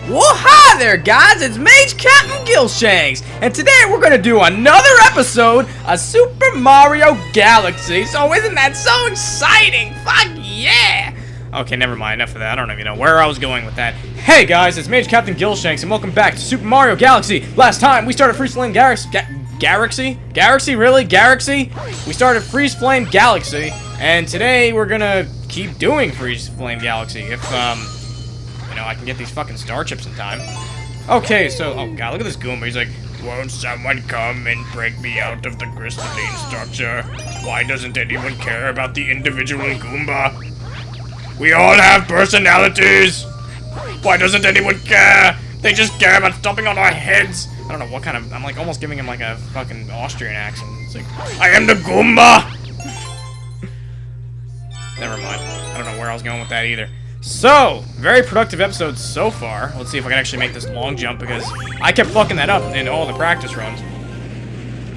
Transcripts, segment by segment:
Well, hi there, guys. It's Mage Captain Gilshanks, and today we're gonna do another episode of Super Mario Galaxy. So isn't that so exciting? Fuck yeah! Okay, never mind. Enough of that. I don't even know where I was going with that. Hey guys, it's Mage Captain Gilshanks, and welcome back to Super Mario Galaxy. Last time we started Freezeflame Galaxy. We started Freezeflame Galaxy, and today we're gonna keep doing Freezeflame Galaxy if you know, I can get these fucking star chips in time. Okay, so, oh god, look at this Goomba. He's like, won't someone come and break me out of the crystalline structure? Why doesn't anyone care about the individual Goomba? We all have personalities! Why doesn't anyone care? They just care about stomping on our heads! I don't know what kind of, I'm like almost giving him like a fucking Austrian accent. It's like, I am the Goomba! Never mind. I don't know where I was going with that either. So, very productive episode so far. Let's see if I can actually make this long jump, because I kept fucking that up in all the practice runs.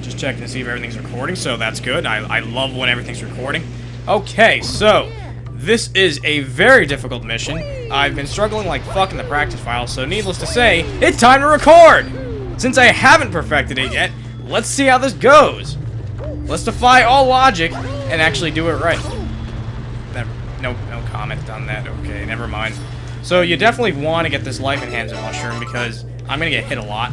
Just checking to see if everything's recording, so that's good. I love when everything's recording. Okay, so, this is a very difficult mission. I've been struggling like fuck in the practice file, so needless to say, it's time to record! Since I haven't perfected it yet, let's see how this goes. Let's defy all logic and actually do it right. No comment on that. Okay, never mind. So you definitely want to get this life enhancer mushroom because I'm gonna get hit a lot,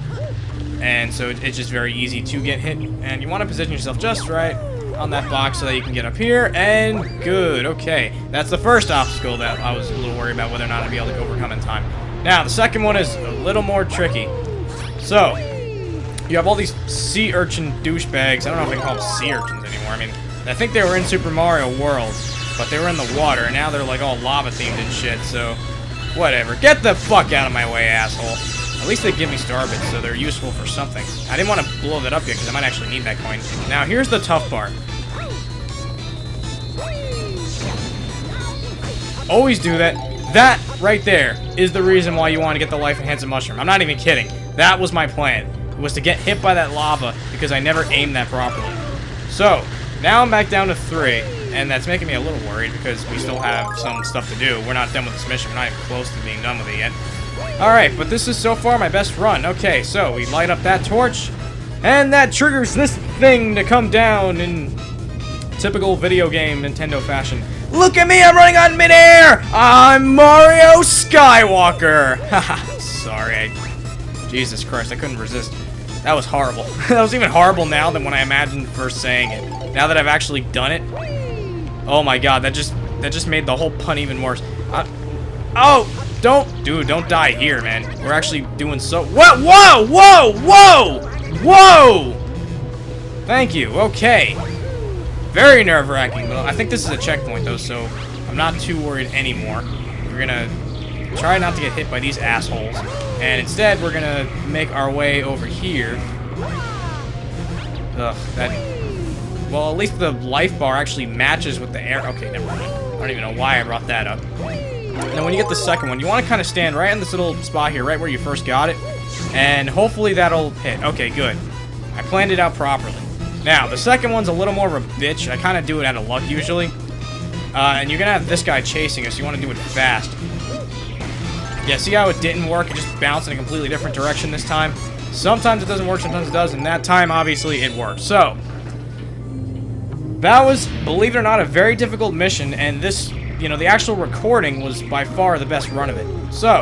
and so it's just very easy to get hit. And you want to position yourself just right on that box so that you can get up here. And good. Okay, that's the first obstacle that I was a little worried about whether or not I'd be able to overcome in time. Now the second one is a little more tricky. So you have all these sea urchin douchebags. I don't know if they call them sea urchins anymore. I mean, I think they were in Super Mario World, but they were in the water, and now they're like all lava themed and shit, so whatever. Get the fuck out of my way, asshole. At least they give me star bits, so they're useful for something. I didn't want to blow that up yet, because I might actually need that coin. Now, here's the tough part. Always do that. That right there is the reason why you want to get the life enhancing mushroom. I'm not even kidding. That was my plan. It was to get hit by that lava, because I never aimed that properly. So, now I'm back down to 3. And that's making me a little worried because we still have some stuff to do. We're not done with this mission. We're not even close to being done with it yet. Alright, but this is so far my best run. Okay, so we light up that torch, and that triggers this thing to come down in typical video game Nintendo fashion. Look at me, I'm running on midair! I'm Mario Skywalker! Haha, sorry. Jesus Christ, I couldn't resist. That was horrible. That was even horrible now than when I imagined first saying it. Now that I've actually done it, oh my god, that just made the whole pun even worse. Oh, don't die here, man. We're actually doing so. What? Whoa, whoa, whoa, whoa! Thank you. Okay. Very nerve-wracking, but I think this is a checkpoint though, so I'm not too worried anymore. We're gonna try not to get hit by these assholes, and instead we're gonna make our way over here. Ugh, that. Well, at least the life bar actually matches with the air. Okay, never mind. I don't even know why I brought that up. Now, when you get the second one, you want to kind of stand right in this little spot here, right where you first got it, and hopefully that'll hit. Okay, good. I planned it out properly. Now, the second one's a little more of a bitch. I kind of do it out of luck, usually. And you're going to have this guy chasing us. You want to do it fast. Yeah, see how it didn't work? It just bounced in a completely different direction this time? Sometimes it doesn't work, sometimes it does, and that time, obviously, it worked. So, that was, believe it or not, a very difficult mission, and this, you know, the actual recording was by far the best run of it. So,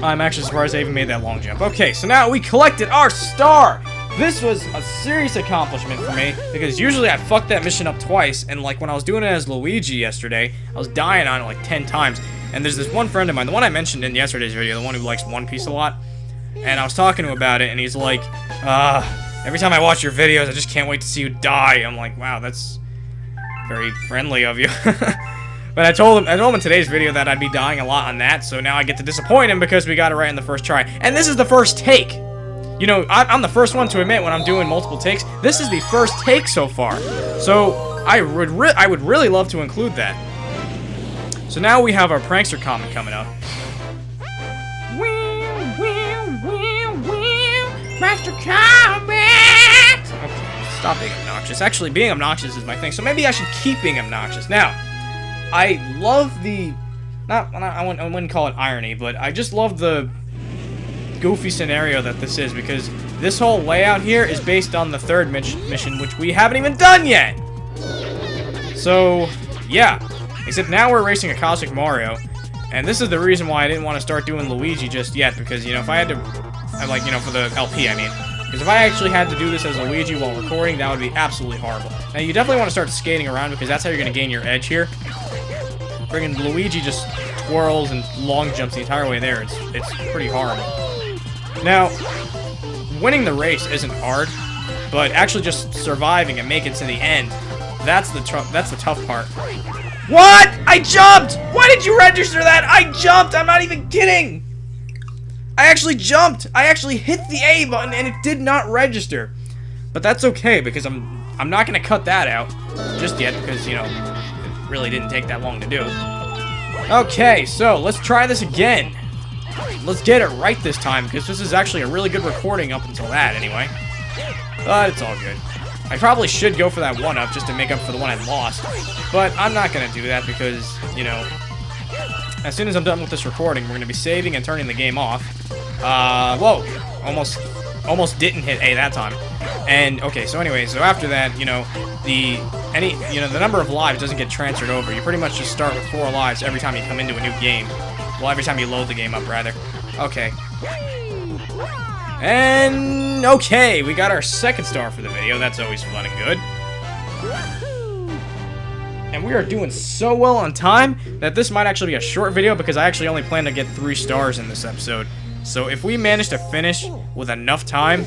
I'm actually surprised I even made that long jump. Okay, so now we collected our star! This was a serious accomplishment for me, because usually I fucked that mission up twice, and like when I was doing it as Luigi yesterday, I was dying on it like 10 times. And there's this one friend of mine, the one I mentioned in yesterday's video, the one who likes One Piece a lot, and I was talking to him about it, and he's like, every time I watch your videos, I just can't wait to see you die. I'm like, wow, that's very friendly of you. But I told him in today's video that I'd be dying a lot on that, so now I get to disappoint him because we got it right in the first try. And this is the first take. You know, I'm the first one to admit when I'm doing multiple takes. This is the first take so far. So I would really love to include that. So now we have our prankster comment coming up. Master Comment! Okay, stop being obnoxious. Actually, being obnoxious is my thing, so maybe I should keep being obnoxious. Now, I love the I wouldn't call it irony, but I just love the goofy scenario that this is, because this whole layout here is based on the third mission, which we haven't even done yet. So, yeah. Except now we're racing a Cosmic Mario, and this is the reason why I didn't want to start doing Luigi just yet, because, you know, if I had to, like, you know, for the LP, I mean, because if I actually had to do this as Luigi while recording, that would be absolutely horrible. Now, you definitely want to start skating around, because that's how you're going to gain your edge here. Friggin' Luigi just twirls and long jumps the entire way there. It's pretty horrible. Now, winning the race isn't hard, but actually just surviving and making it to the end, that's the tough part. What? I jumped! Why did you register that? I jumped! I'm not even kidding! I actually jumped! I actually hit the A button and it did not register. But that's okay, because I'm not gonna cut that out just yet, because, you know, it really didn't take that long to do. Okay, so let's try this again. Let's get it right this time, because this is actually a really good recording up until that, anyway. But it's all good. I probably should go for that 1-up just to make up for the one I lost. But I'm not going to do that because, you know, as soon as I'm done with this recording, we're going to be saving and turning the game off. Whoa. Almost didn't hit A that time. And, okay, so anyway, so after that, you know, the number of lives doesn't get transferred over. You pretty much just start with 4 lives every time you come into a new game. Well, every time you load the game up, rather. Okay. And, okay, we got our second star for the video. That's always fun and good. And we are doing so well on time that this might actually be a short video, because I actually only plan to get 3 stars in this episode. So if we manage to finish with enough time,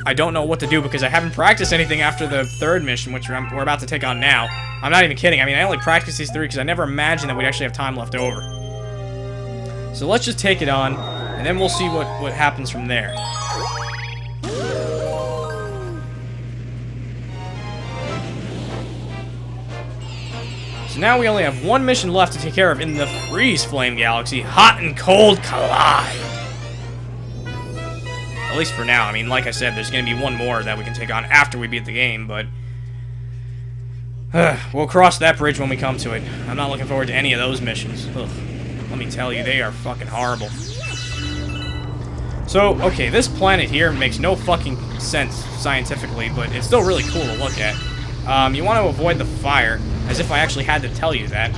I don't know what to do, because I haven't practiced anything after the third mission, which we're about to take on now. I'm not even kidding. I mean, I only practiced these 3 because I never imagined that we'd actually have time left over. So let's just take it on, and then we'll see what happens from there. So now we only have 1 mission left to take care of in the Freezeflame Galaxy. Hot and cold collide. At least for now. I mean, like I said, there's going to be 1 more that we can take on after we beat the game, but we'll cross that bridge when we come to it. I'm not looking forward to any of those missions. Ugh. Let me tell you, they are fucking horrible. So, okay, this planet here makes no fucking sense scientifically, but it's still really cool to look at. You want to avoid the fire, as if I actually had to tell you that.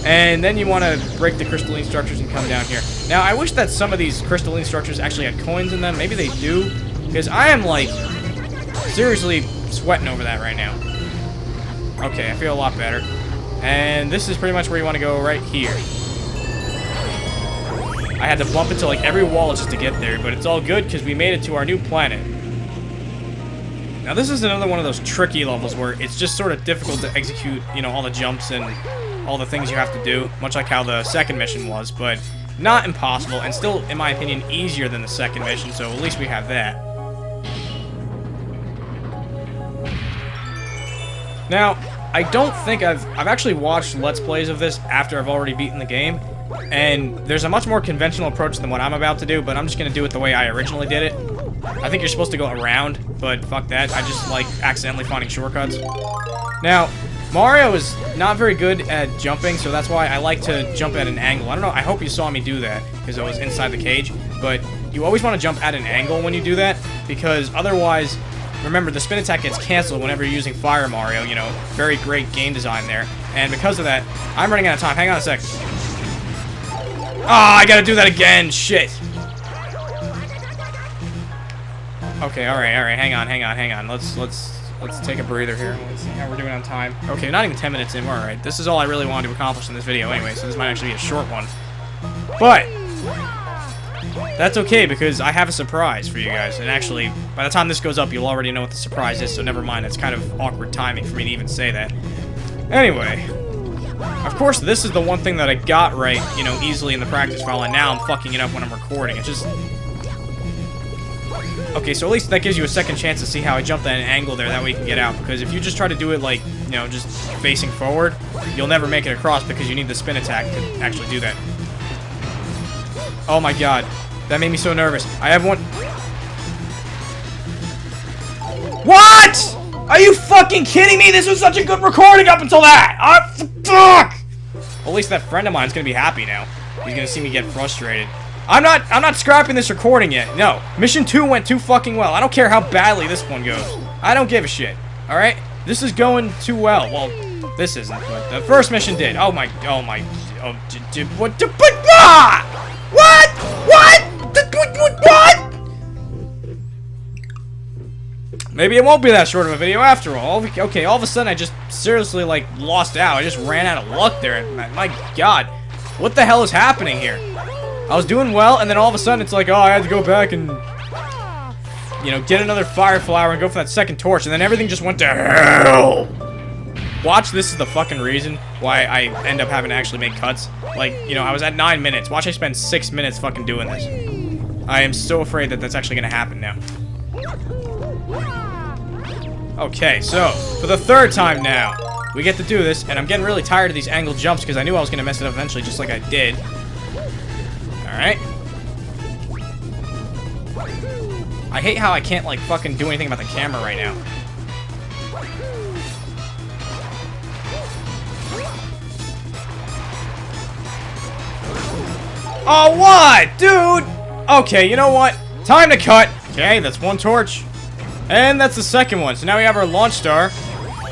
And then you want to break the crystalline structures and come down here. Now, I wish that some of these crystalline structures actually had coins in them. Maybe they do, because I am, like, seriously sweating over that right now. Okay, I feel a lot better. And this is pretty much where you want to go, right here. I had to bump into, like, every wall just to get there, but it's all good because we made it to our new planet. Now, this is another one of those tricky levels where it's just sort of difficult to execute, you know, all the jumps and all the things you have to do, much like how the second mission was, but not impossible, and still, in my opinion, easier than the second mission, so at least we have that. Now, I don't think I've actually watched Let's Plays of this after I've already beaten the game, and there's a much more conventional approach than what I'm about to do, but I'm just going to do it the way I originally did it. I think you're supposed to go around, but fuck that. I just like accidentally finding shortcuts. Now, Mario is not very good at jumping, so that's why I like to jump at an angle. I don't know, I hope you saw me do that, because I was inside the cage, but you always want to jump at an angle when you do that, because otherwise, remember, the spin attack gets canceled whenever you're using Fire Mario, you know, very great game design there, and because of that, I'm running out of time. Hang on a sec. Ah, I gotta do that again, shit. Okay, alright, hang on. Let's take a breather here. Let's see how we're doing on time. Okay, not even 10 minutes in, we're alright. This is all I really wanted to accomplish in this video anyway, so this might actually be a short one. But that's okay, because I have a surprise for you guys, and actually, by the time this goes up, you'll already know what the surprise is, so never mind, it's kind of awkward timing for me to even say that. Anyway, of course, this is the one thing that I got right, you know, easily in the practice file, and now I'm fucking it up when I'm recording. It's just... Okay, so at least that gives you a second chance to see how I jumped at an angle there, that way you can get out, because if you just try to do it, like, you know, just facing forward, you'll never make it across, because you need the spin attack to actually do that. Oh my god. That made me so nervous. I have one... What?! Are you fucking kidding me? This was such a good recording up until that! Fuck! Well, at least that friend of mine's gonna be happy now. He's gonna see me get frustrated. I'm not scrapping this recording yet. No. Mission 2 went too fucking well. I don't care how badly this one goes. I don't give a shit. Alright? This is going too well. Well, this isn't, but the first mission did. Oh my, what? What? Maybe it won't be that short of a video after all. Okay, all of a sudden I just seriously, like, lost out. I just ran out of luck there. My god. What the hell is happening here? I was doing well, and then all of a sudden it's like, oh, I had to go back and, you know, get another fire flower and go for that second torch, and then everything just went to hell. Watch, this is the fucking reason why I end up having to actually make cuts. Like, you know, I was at 9 minutes. Watch, I spend 6 minutes fucking doing this. I am so afraid that that's actually gonna happen now. Okay, so, for the third time now, we get to do this, and I'm getting really tired of these angled jumps because I knew I was gonna mess it up eventually, just like I did. Alright. I hate how I can't, like, fucking do anything about the camera right now. Oh, what? Dude! Okay, you know what? Time to cut! Okay, that's one torch. And that's the second one. So now we have our launch star.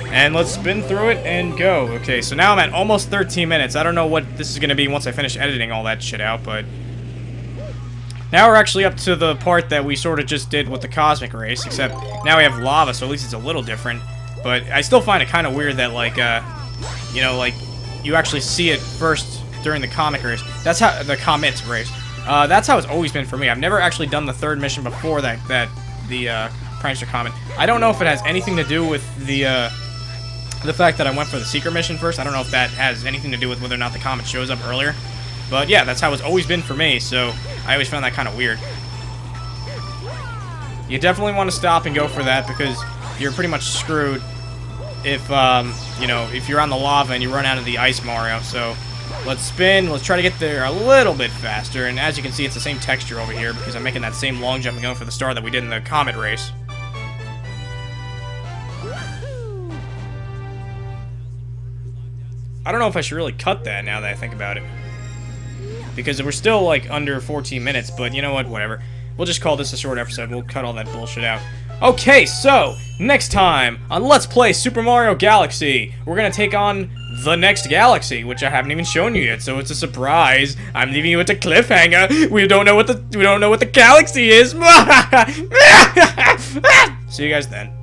And let's spin through it and go. Okay, so now I'm at almost 13 minutes. I don't know what this is going to be once I finish editing all that shit out, but... Now we're actually up to the part that we sort of just did with the cosmic race, except now we have lava, so at least it's a little different. But I still find it kind of weird that, like, you know, like, you actually see it first during the comic race. That's how... The comet race. That's how it's always been for me. I've never actually done the third mission before the Prankster Comet. I don't know if it has anything to do with the fact that I went for the secret mission first. I don't know if that has anything to do with whether or not the comet shows up earlier. But yeah, that's how it's always been for me, so I always found that kind of weird. You definitely want to stop and go for that because you're pretty much screwed if, you know, if you're on the lava and you run out of the ice Mario. So let's spin. Let's try to get there a little bit faster. And as you can see, it's the same texture over here because I'm making that same long jump and going for the star that we did in the comet race. I don't know if I should really cut that now that I think about it. Because we're still, like, under 14 minutes, but you know what? Whatever. We'll just call this a short episode. We'll cut all that bullshit out. Okay, so, next time on Let's Play Super Mario Galaxy, we're gonna take on the next galaxy, which I haven't even shown you yet, so it's a surprise. I'm leaving you with a cliffhanger. We don't know what the galaxy is. See you guys then.